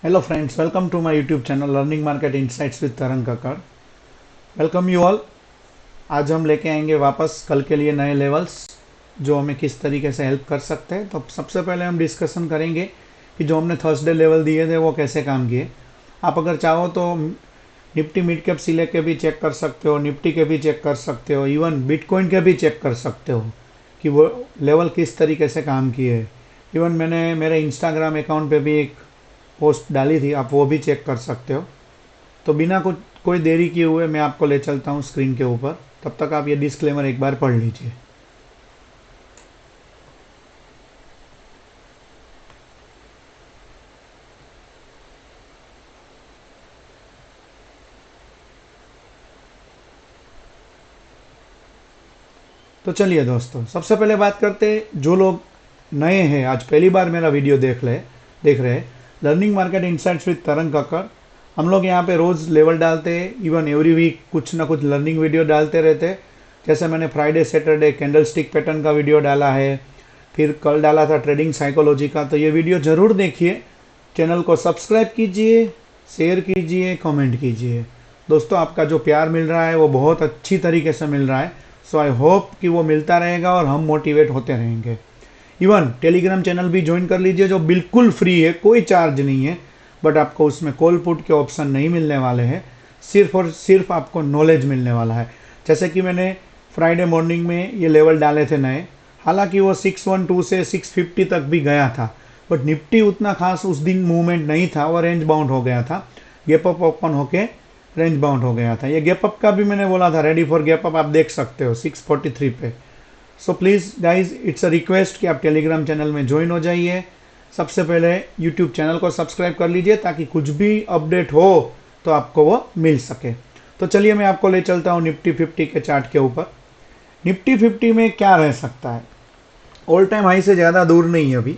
Hello friends, welcome to my YouTube channel Learning Market Insights with तरंग Kakkar. Welcome you all. आज हम लेके आएंगे वापस कल के लिए नए लेवल्स जो हमें किस तरीके से हेल्प कर सकते हैं। तो सबसे पहले हम डिस्कशन करेंगे कि जो हमने थर्सडे लेवल दिए थे वो कैसे काम किए। आप अगर चाहो तो निफ्टी मिड कैप सिलेक्ट के भी चेक कर सकते हो, निफ्टी के भी चेक कर सकते हो, इवन बिटकॉइन के भी चेक कर सकते हो कि वो लेवल किस तरीके से काम किए। इवन मैंने मेरे इंस्टाग्राम अकाउंट पे भी एक पोस्ट डाली थी, आप वो भी चेक कर सकते हो। तो बिना कुछ कोई देरी किए हुए मैं आपको ले चलता हूँ स्क्रीन के ऊपर, तब तक आप ये डिस्क्लेमर एक बार पढ़ लीजिए। तो चलिए दोस्तों, सबसे पहले बात करते हैं जो लोग नए हैं, आज पहली बार मेरा वीडियो देख रहे हैं। लर्निंग मार्केट इंसाइट्स विद तरंग कक्कड़। हम लोग यहाँ पे रोज़ लेवल डालते हैं, इवन एवरी वीक कुछ ना कुछ लर्निंग वीडियो डालते रहते हैं। जैसे मैंने Friday Saturday candle stick pattern का वीडियो डाला है, फिर कल डाला था ट्रेडिंग साइकोलॉजी का। तो ये वीडियो ज़रूर देखिए, चैनल को सब्सक्राइब कीजिए, शेयर कीजिए, कमेंट कीजिए। दोस्तों, आपका जो प्यार मिल रहा है वो बहुत अच्छी तरीके से मिल रहा है। सो आई होप कि वो मिलता रहेगा और हम मोटिवेट होते रहेंगे। इवन टेलीग्राम चैनल भी ज्वाइन कर लीजिए जो बिल्कुल फ्री है, कोई चार्ज नहीं है। बट आपको उसमें कॉल पुट के ऑप्शन नहीं मिलने वाले हैं, सिर्फ और सिर्फ आपको नॉलेज मिलने वाला है। जैसे कि मैंने फ्राइडे मॉर्निंग में ये लेवल डाले थे नए, हालांकि वो 612 से 650 तक भी गया था, बट निफ्टी उतना खास उस दिन मूवमेंट नहीं था, वो रेंज बाउंड हो गया था, गैप अप ओपन होके रेंज बाउंड हो गया था। ये गैप अप का भी मैंने बोला था, रेडी फॉर गैप अप, आप देख सकते हो 643 पे। So please guys, it's a request कि आप टेलीग्राम चैनल में ज्वाइन हो जाइए। सबसे पहले यूट्यूब चैनल को सब्सक्राइब कर लीजिए ताकि कुछ भी अपडेट हो तो आपको वो मिल सके। तो चलिए मैं आपको ले चलता हूँ निफ्टी 50 के चार्ट के ऊपर। निफ्टी 50 में क्या रह सकता है, ऑल टाइम हाई से ज़्यादा दूर नहीं है अभी।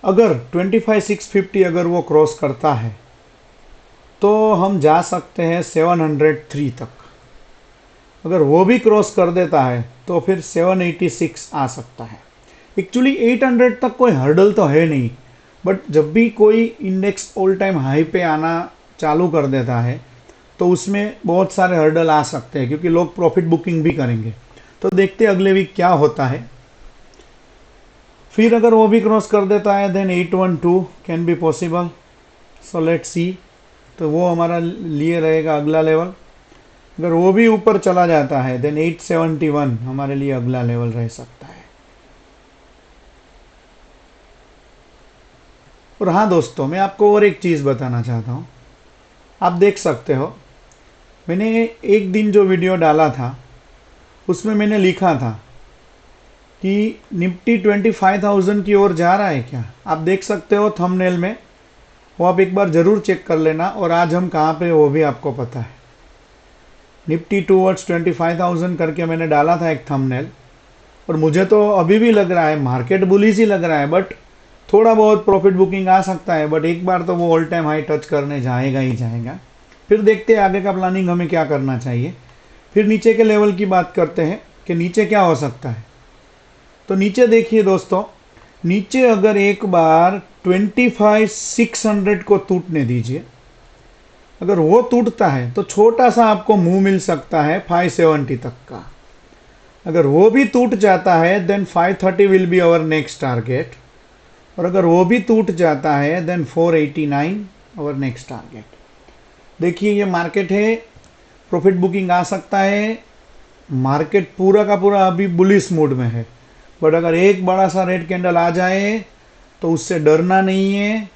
अगर 25,650 अगर वो क्रॉस करता है तो हम जा सकते हैं 703 तक। अगर वो भी क्रॉस कर देता है तो फिर 786 आ सकता है। एक्चुअली 800 तक कोई हर्डल तो है नहीं, बट जब भी कोई इंडेक्स ऑल टाइम हाई पे आना चालू कर देता है तो उसमें बहुत सारे हर्डल आ सकते हैं, क्योंकि लोग प्रॉफिट बुकिंग भी करेंगे। तो देखते अगले वीक क्या होता है। फिर अगर वो भी क्रॉस कर देता है then 812 can be possible. So let's see. तो वो हमारा लिए रहेगा अगला लेवल। अगर वो भी ऊपर चला जाता है देन 871 हमारे लिए अगला लेवल रह सकता है। और हाँ दोस्तों, मैं आपको और एक चीज़ बताना चाहता हूँ। आप देख सकते हो, मैंने एक दिन जो वीडियो डाला था उसमें मैंने लिखा था कि निफ्टी 25,000 की ओर जा रहा है क्या। आप देख सकते हो थंबनेल में, वो आप एक बार ज़रूर चेक कर लेना। और आज हम कहाँ पे वो भी आपको पता है। निफ्टी टूवर्ड्स 25,000 करके मैंने डाला था एक थंबनेल, और मुझे तो अभी भी लग रहा है मार्केट बुलिश ही लग रहा है, बट थोड़ा बहुत प्रॉफिट बुकिंग आ सकता है। बट एक बार तो वो ऑल टाइम हाई टच करने जाएगा ही जाएगा। फिर देखते हैं आगे का प्लानिंग हमें क्या करना चाहिए। फिर नीचे के लेवल की बात करते हैं कि नीचे क्या हो सकता है। तो नीचे देखिए दोस्तों, नीचे अगर एक बार 25,600 को टूटने दीजिए, अगर वो टूटता है तो छोटा सा आपको मुंह मिल सकता है 570 तक का। अगर वो भी टूट जाता है then 530 will be our next target. और अगर वो भी टूट जाता है देन 489 आवर नेक्स्ट टारगेट। देखिए ये मार्केट है, प्रॉफिट बुकिंग आ सकता है। मार्केट पूरा का पूरा अभी बुलिश मूड में है, बट अगर एक बड़ा सा रेड कैंडल आ जाए तो उससे डरना नहीं है।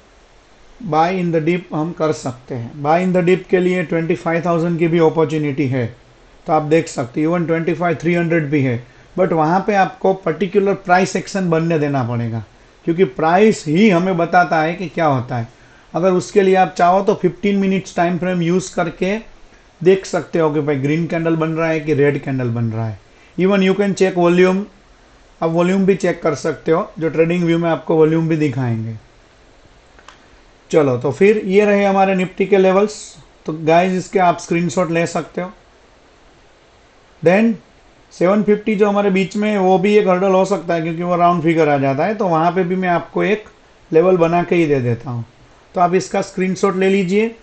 बाय इन द डिप हम कर सकते हैं। बाय इन द डिप के लिए 25,000 की भी अपॉर्चुनिटी है, तो आप देख सकते हैं। इवन 25,300 भी है, बट वहाँ पे आपको पर्टिकुलर प्राइस एक्शन बनने देना पड़ेगा, क्योंकि प्राइस ही हमें बताता है कि क्या होता है। अगर उसके लिए आप चाहो तो 15 मिनट्स टाइम फ्रेम यूज़ करके देख सकते हो कि भाई ग्रीन कैंडल बन रहा है कि रेड कैंडल बन रहा है। Even you can check volume, आप वॉल्यूम भी चेक कर सकते हो, जो ट्रेडिंग व्यू में आपको वॉल्यूम भी दिखाएंगे। चलो, तो फिर ये रहे हमारे निफ्टी के लेवल्स। तो गाइस, इसके आप स्क्रीनशॉट ले सकते हो। देन 750 जो हमारे बीच में है वो भी एक हर्डल हो सकता है, क्योंकि वो राउंड फिगर आ जाता है। तो वहाँ पे भी मैं आपको एक लेवल बना के ही दे देता हूँ। तो आप इसका स्क्रीनशॉट ले लीजिए।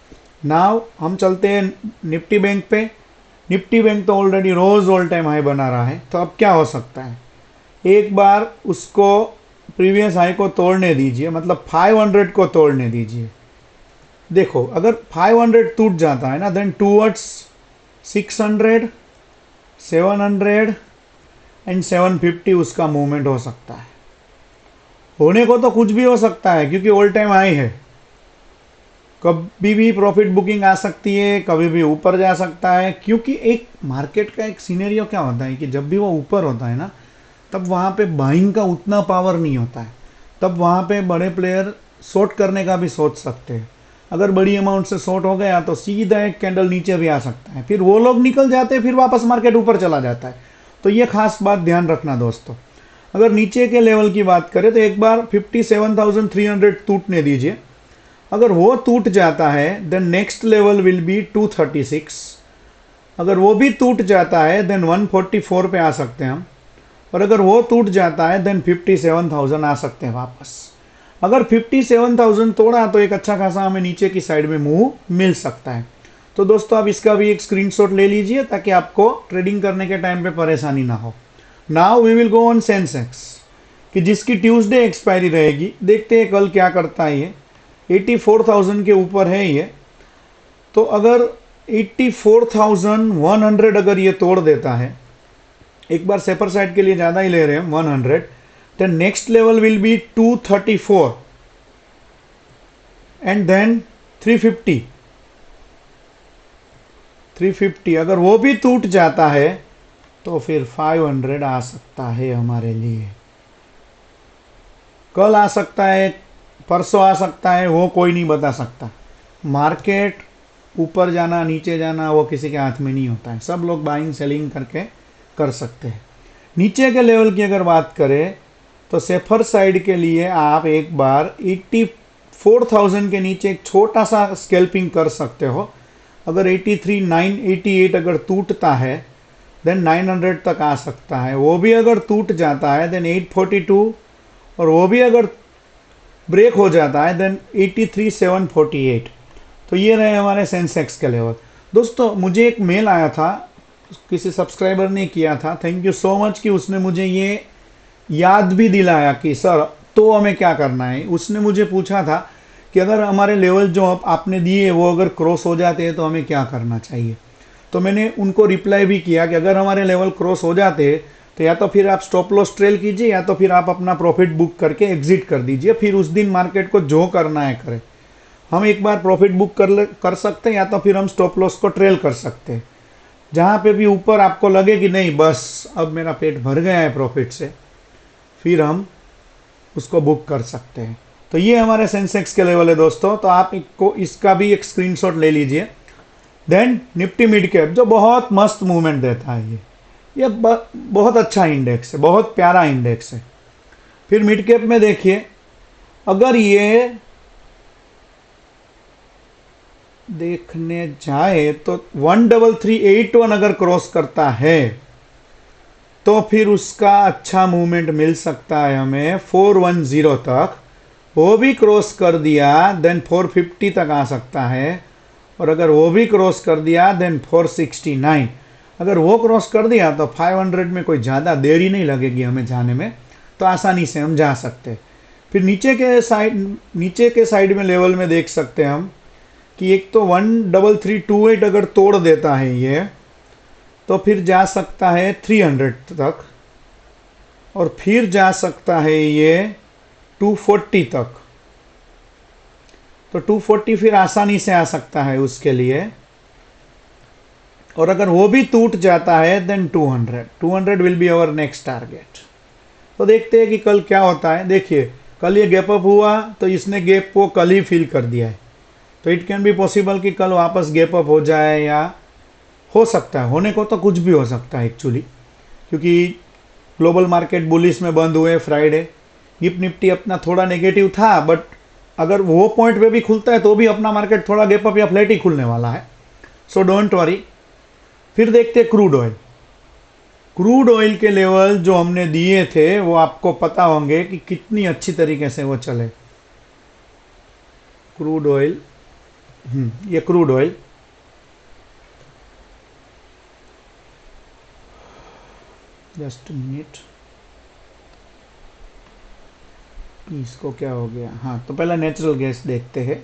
नाउ हम चलते हैं निफ्टी बैंक पे। निफ्टी बैंक तो ऑलरेडी रोज ऑल टाइम हाई बना रहा है, तो अब क्या हो सकता है, एक बार उसको प्रीवियस हाई को तोड़ने दीजिए, मतलब 500 को तोड़ने दीजिए। देखो अगर 500 टूट जाता है ना, देन टूवर्ड्स 600, 700 एंड 750 उसका मूवमेंट हो सकता है। होने को तो कुछ भी हो सकता है क्योंकि ऑल टाइम हाई है, कभी भी प्रॉफिट बुकिंग आ सकती है, कभी भी ऊपर जा सकता है। क्योंकि एक मार्केट का एक सीनेरियो क्या होता है कि जब भी वो ऊपर होता है ना, तब वहाँ पे बाइंग का उतना पावर नहीं होता है, तब वहाँ पे बड़े प्लेयर शॉर्ट करने का भी सोच सकते हैं। अगर बड़ी अमाउंट से शॉर्ट हो गया तो सीधा एक कैंडल नीचे भी आ सकता है, फिर वो लोग निकल जाते हैं, फिर वापस मार्केट ऊपर चला जाता है। तो ये खास बात ध्यान रखना दोस्तों। अगर नीचे के लेवल की बात करें तो एक बार 57,300 टूटने दीजिए। अगर वो टूट जाता है then next level will be 236। अगर वो भी टूट जाता है देन 144 पे आ सकते हैं हम, और अगर वो टूट जाता है देन 57,000 आ सकते हैं वापस। अगर 57,000 तोड़ा तो एक अच्छा खासा हमें नीचे की साइड में मूव मिल सकता है। तो दोस्तों आप इसका भी एक स्क्रीनशॉट ले लीजिए ताकि आपको ट्रेडिंग करने के टाइम पे परेशानी ना हो। Now we will go on Sensex, कि जिसकी ट्यूसडे एक्सपायरी रहेगी। देखते हैं कल क्या करता है ये। 84,000 के ऊपर है ये, तो अगर 84,100 अगर ये तोड़ देता है, एक बार सेपर साइड के लिए ज़्यादा ही ले रहे हैं 100, तो next level will be 234 and then 350। अगर वो भी टूट जाता है तो फिर 500 आ सकता है हमारे लिए। कल आ सकता है, परसों आ सकता है, वो कोई नहीं बता सकता। मार्केट ऊपर जाना नीचे जाना वो किसी के हाथ में नहीं होता है, सब लोग बाइंग सेलिंग करके कर सकते हैं। नीचे के लेवल की अगर बात करें तो सेफर साइड के लिए आप एक बार 84,000 के नीचे एक छोटा सा स्कैल्पिंग कर सकते हो। अगर 83,988 अगर टूटता है देन 900 तक आ सकता है। वो भी अगर टूट जाता है देन 842, और वो भी अगर ब्रेक हो जाता है देन 83,748। तो ये रहे हमारे सेंसेक्स के लेवल। दोस्तों मुझे एक मेल आया था, किसी सब्सक्राइबर ने किया था, थैंक यू सो मच कि उसने मुझे ये याद भी दिलाया कि सर तो हमें क्या करना है। उसने मुझे पूछा था कि अगर हमारे लेवल जो आपने दिए वो अगर क्रॉस हो जाते हैं तो हमें क्या करना चाहिए। तो मैंने उनको रिप्लाई भी किया कि अगर हमारे लेवल क्रॉस हो जाते हैं तो या तो फिर आप स्टॉप लॉस ट्रेल कीजिए, या तो फिर आप अपना प्रॉफिट बुक करके एग्जिट कर दीजिए, फिर उस दिन मार्केट को जो करना है करें। हम एक बार प्रॉफिट बुक कर सकते हैं, या तो फिर हम स्टॉप लॉस को ट्रेल कर सकते हैं। जहाँ पे भी ऊपर आपको लगे कि नहीं बस अब मेरा पेट भर गया है प्रॉफिट से, फिर हम उसको बुक कर सकते हैं। तो ये हमारे सेंसेक्स के लेवल है दोस्तों, तो आप इसका भी एक स्क्रीनशॉट ले लीजिए। देन निफ्टी मिड कैप जो बहुत मस्त मूवमेंट देता है, ये बहुत अच्छा इंडेक्स है, बहुत प्यारा इंडेक्स है। फिर मिड कैप में देखिए, अगर ये देखने जाए तो 13381 अगर क्रॉस करता है तो फिर उसका अच्छा मूवमेंट मिल सकता है हमें 410 तक। वो भी क्रॉस कर दिया देन 450 तक आ सकता है, और अगर वो भी क्रॉस कर दिया देन 469। अगर वो क्रॉस कर दिया तो 500 में कोई ज़्यादा देरी नहीं लगेगी हमें जाने में, तो आसानी से हम जा सकते हैं। फिर नीचे के साइड में लेवल में देख सकते हैं हम कि एक तो 13328 अगर तोड़ देता है ये, तो फिर जा सकता है 300 तक, और फिर जा सकता है ये 240 तक। तो 240 फिर आसानी से आ सकता है उसके लिए, और अगर वो भी टूट जाता है then 200 will be our next target. तो देखते हैं कि कल क्या होता है। देखिए कल ये गैप अप हुआ तो इसने गैप को कल ही फिल कर दिया है, तो इट कैन बी पॉसिबल कि कल वापस गैप अप हो जाए, या हो सकता है, होने को तो कुछ भी हो सकता है एक्चुअली, क्योंकि ग्लोबल मार्केट बुलिश में बंद हुए फ्राइडे। गिफ्ट निफ्टी अपना थोड़ा नेगेटिव था, बट अगर वो पॉइंट पे भी खुलता है तो भी अपना मार्केट थोड़ा गैप अप या फ्लैट ही खुलने वाला है, सो डोंट वरी। फिर देखते क्रूड ऑयल। क्रूड ऑयल के लेवल जो हमने दिए थे वो आपको पता होंगे कि कितनी अच्छी तरीके से वो चले। क्रूड ऑयल, ये क्रूड ऑयल, जस्ट मिनट, इसको क्या हो गया, हाँ तो पहले नेचुरल गैस देखते हैं।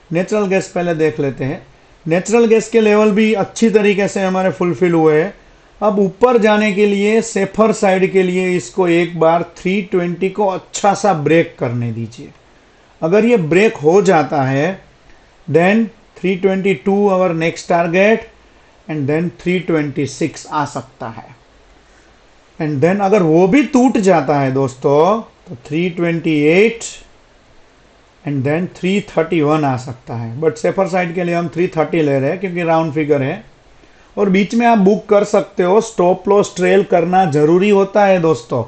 नेचुरल गैस पहले देख लेते हैं। नेचुरल गैस के लेवल भी अच्छी तरीके से हमारे फुलफिल हुए हैं। अब ऊपर जाने के लिए सेफर साइड के लिए इसको एक बार 320 को अच्छा सा ब्रेक करने दीजिए। अगर ये ब्रेक हो जाता है then 322 our next target and then 326 आ सकता है। एंड देन अगर वो भी टूट जाता है दोस्तों तो 328 एंड देन 331 आ सकता है। बट सेफर साइड के लिए हम 330 ले रहे हैं क्योंकि राउंड फिगर है। और बीच में आप बुक कर सकते हो। स्टॉप लॉस ट्रेल करना जरूरी होता है दोस्तों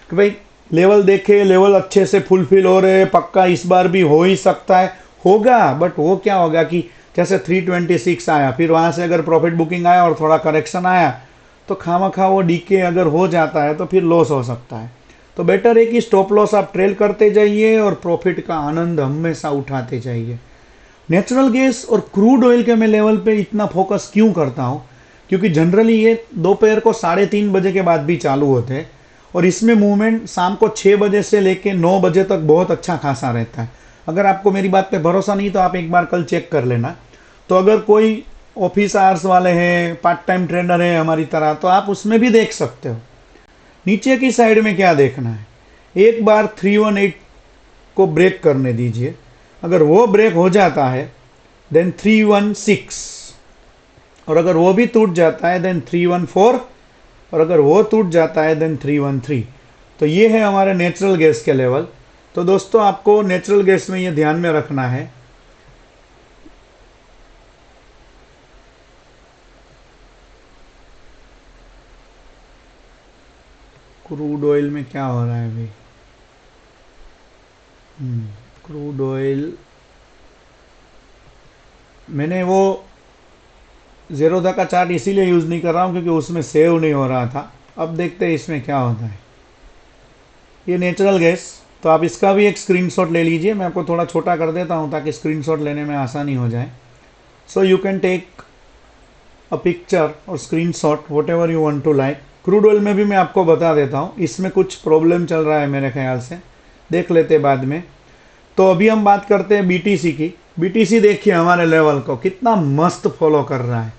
कि भाई लेवल देखे, लेवल अच्छे से फुलफिल हो रहे, पक्का इस बार भी हो ही सकता है, होगा। बट वो क्या होगा कि जैसे 326 आया, फिर वहां से अगर प्रॉफिट बुकिंग आया और थोड़ा करेक्शन आया तो खामखा वो डीके अगर हो जाता है तो फिर लॉस हो सकता है। तो बेटर है कि स्टॉप लॉस आप ट्रेल करते जाइए और प्रॉफिट का आनंद हमेशा उठाते जाइए। नेचुरल गैस और क्रूड ऑयल के मैं लेवल पे इतना फोकस क्यों करता हूँ, क्योंकि जनरली ये दोपहर को 3:30 बजे के बाद भी चालू होते हैं और इसमें मूवमेंट शाम को 6 बजे से लेके 9 बजे तक बहुत अच्छा खासा रहता है। अगर आपको मेरी बात पे भरोसा नहीं तो आप एक बार कल चेक कर लेना। तो अगर कोई ऑफिस आवर्स वाले हैं, पार्ट टाइम ट्रेडर हैं हमारी तरह, तो आप उसमें भी देख सकते हो। नीचे की साइड में क्या देखना है, एक बार 318 को ब्रेक करने दीजिए। अगर वो ब्रेक हो जाता है देन 316, और अगर वो भी टूट जाता है देन 314, और अगर वो टूट जाता है देन 313। तो ये है हमारे नेचुरल गैस के लेवल। तो दोस्तों आपको नेचुरल गैस में ये ध्यान में रखना है। क्रूड ऑयल में क्या हो रहा है अभी, क्रूड ऑयल मैंने वो ज़ेरोधा का चार्ट इसीलिए यूज़ नहीं कर रहा हूँ क्योंकि उसमें सेव नहीं हो रहा था। अब देखते हैं इसमें क्या होता है। ये नेचुरल गैस, तो आप इसका भी एक स्क्रीनशॉट ले लीजिए। मैं आपको थोड़ा छोटा कर देता हूँ ताकि स्क्रीनशॉट लेने में आसानी हो जाए। So you can take a picture और screenshot whatever you want to like. Crude oil में भी मैं आपको बता देता हूँ, इसमें कुछ प्रॉब्लम चल रहा है मेरे ख्याल से, देख लेते बाद में। तो अभी हम बात करते हैं बीटीसी की। बीटीसी देखिए हमारे लेवल को कितना मस्त फॉलो कर रहा है।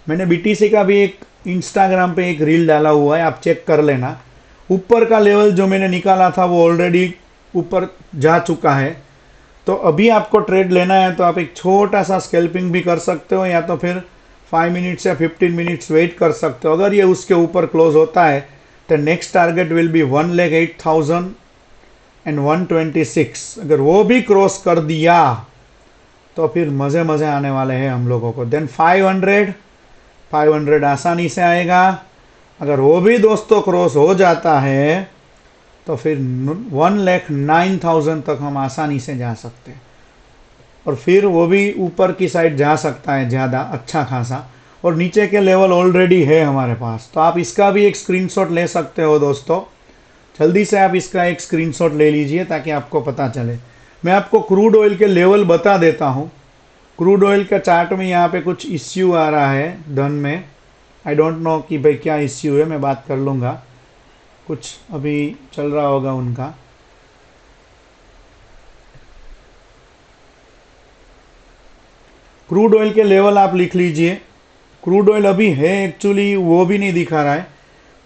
मैंने बीटीसी का भी एक इंस्टाग्राम पे एक रील डाला हुआ है, आप चेक कर लेना। ऊपर का लेवल जो मैंने निकाला था वो ऑलरेडी ऊपर जा चुका है। तो अभी आपको ट्रेड लेना है तो आप एक छोटा सा स्कैल्पिंग भी कर सकते हो, या तो फिर 5 मिनट्स या 15 मिनट्स वेट कर सकते हो। अगर ये उसके ऊपर क्लोज होता है तो नेक्स्ट टारगेट विल बी 1,08,126। अगर वो भी क्रॉस कर दिया तो फिर मज़े मज़े आने वाले हैं हम लोगों को। देन 500 आसानी से आएगा। अगर वो भी दोस्तों क्रॉस हो जाता है तो फिर 1,09,000 तक हम आसानी से जा सकते हैं, और फिर वो भी ऊपर की साइड जा सकता है ज़्यादा अच्छा खासा। और नीचे के लेवल ऑलरेडी है हमारे पास, तो आप इसका भी एक स्क्रीनशॉट ले सकते हो दोस्तों। जल्दी से आप इसका एक स्क्रीनशॉट ले लीजिए ताकि आपको पता चले। मैं आपको क्रूड ऑयल के लेवल बता देता हूँ। क्रूड ऑयल का चार्ट में यहाँ पे कुछ इश्यू आ रहा है डन में। आई डोंट नो कि भाई क्या इश्यू है, मैं बात कर लूँगा। कुछ अभी चल रहा होगा उनका। क्रूड ऑयल के लेवल आप लिख लीजिए। क्रूड ऑयल अभी है एक्चुअली वो भी नहीं दिखा रहा है।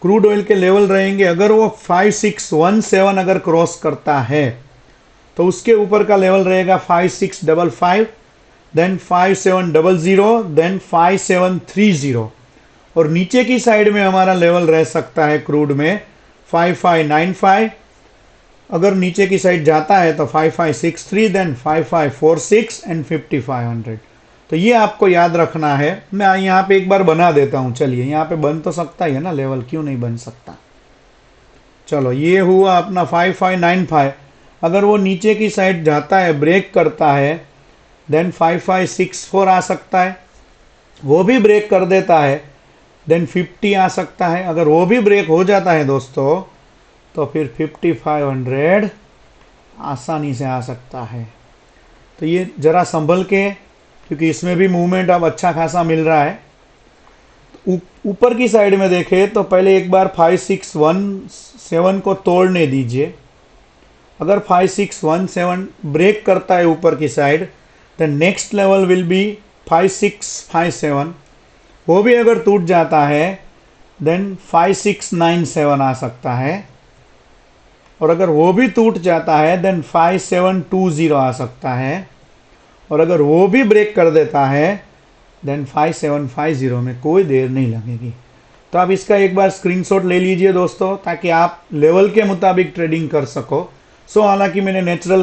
क्रूड ऑयल के लेवल रहेंगे, अगर वो 5617 अगर क्रॉस करता है तो उसके ऊपर का लेवल रहेगा 5655, देन 5700, देन 5730, और नीचे की साइड में हमारा लेवल रह सकता है क्रूड में 5595। अगर नीचे की साइड जाता है तो 5563, देन 5546 एंड 5500। तो ये आपको याद रखना है। मैं यहाँ पे एक बार बना देता हूँ। चलिए यहाँ पे बन तो सकता ही है ना लेवल, क्यों नहीं बन सकता। चलो ये हुआ अपना 5595। अगर वो नीचे की साइड जाता है, ब्रेक करता है, देन 5564 आ सकता है। वो भी ब्रेक कर देता है देन 50 आ सकता है। अगर वो भी ब्रेक हो जाता है दोस्तों तो फिर 5500 आसानी से आ सकता है। तो ये ज़रा संभल के, क्योंकि इसमें भी मूवमेंट अब अच्छा खासा मिल रहा है। ऊपर की साइड में देखें तो पहले एक बार 5617 को तोड़ने दीजिए। अगर 5617 ब्रेक करता है ऊपर की side, the next level will B 5657। वो भी अगर टूट जाता है देन 5697 आ सकता है, और अगर वो भी टूट जाता है देन 5720 आ सकता है, और अगर वो भी ब्रेक कर देता है देन 5750 में कोई देर नहीं लगेगी। तो आप इसका एक बार स्क्रीनशॉट ले लीजिए दोस्तों, ताकि आप लेवल के मुताबिक ट्रेडिंग कर सको। हालांकि मैंने नेचुरल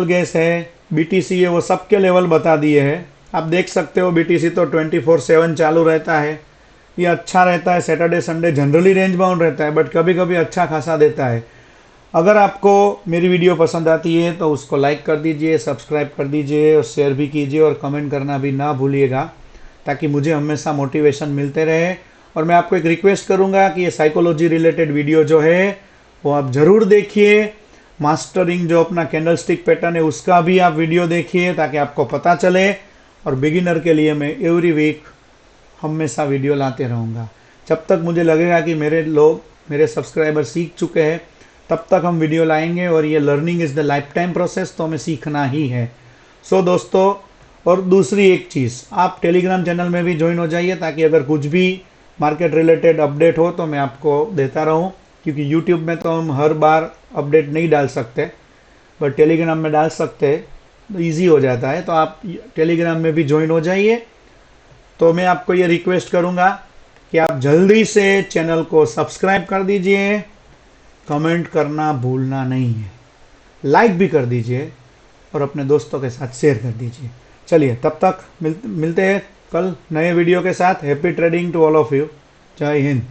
गैस है, बीटीसी है, वो सबके लेवल बता दिए हैं। आप देख सकते हो बीटीसी तो 24/7 चालू रहता है, ये अच्छा रहता है। Saturday Sunday generally range bound रहता है, बट कभी कभी अच्छा खासा देता है। अगर आपको मेरी वीडियो पसंद आती है तो उसको लाइक कर दीजिए, सब्सक्राइब कर दीजिए और शेयर भी कीजिए, और कमेंट करना भी ना भूलिएगा, ताकि मुझे हमेशा मोटिवेशन मिलते रहे। और मैं आपको एक रिक्वेस्ट करूंगा कि ये साइकोलॉजी रिलेटेड वीडियो जो है वो आप ज़रूर देखिए। मास्टरिंग जो अपना कैंडलस्टिक पैटर्न है उसका भी आप वीडियो देखिए, ताकि आपको पता चले। और बिगिनर के लिए मैं एवरी वीक हमेशा वीडियो लाते रहूँगा। जब तक मुझे लगेगा कि मेरे सब्सक्राइबर सीख चुके हैं, तब तक हम वीडियो लाएंगे। और ये learning is the life time process, तो हमें सीखना ही है। दोस्तों, और दूसरी एक चीज़, आप टेलीग्राम चैनल में भी ज्वाइन हो जाइए, ताकि अगर कुछ भी मार्केट रिलेटेड अपडेट हो तो मैं आपको देता रहूं। क्योंकि यूट्यूब में तो हम हर बार अपडेट नहीं डाल सकते, बट टेलीग्राम में डाल सकते हैं, तो ईजी हो जाता है। तो आप टेलीग्राम में भी ज्वाइन हो जाइए। तो मैं आपको ये रिक्वेस्ट करूंगा कि आप जल्दी से चैनल को सब्सक्राइब कर दीजिए, कमेंट करना भूलना नहीं है, लाइक भी कर दीजिए और अपने दोस्तों के साथ शेयर कर दीजिए। चलिए, तब तक मिलते हैं कल नए वीडियो के साथ। Happy trading to all of you. जय हिंद।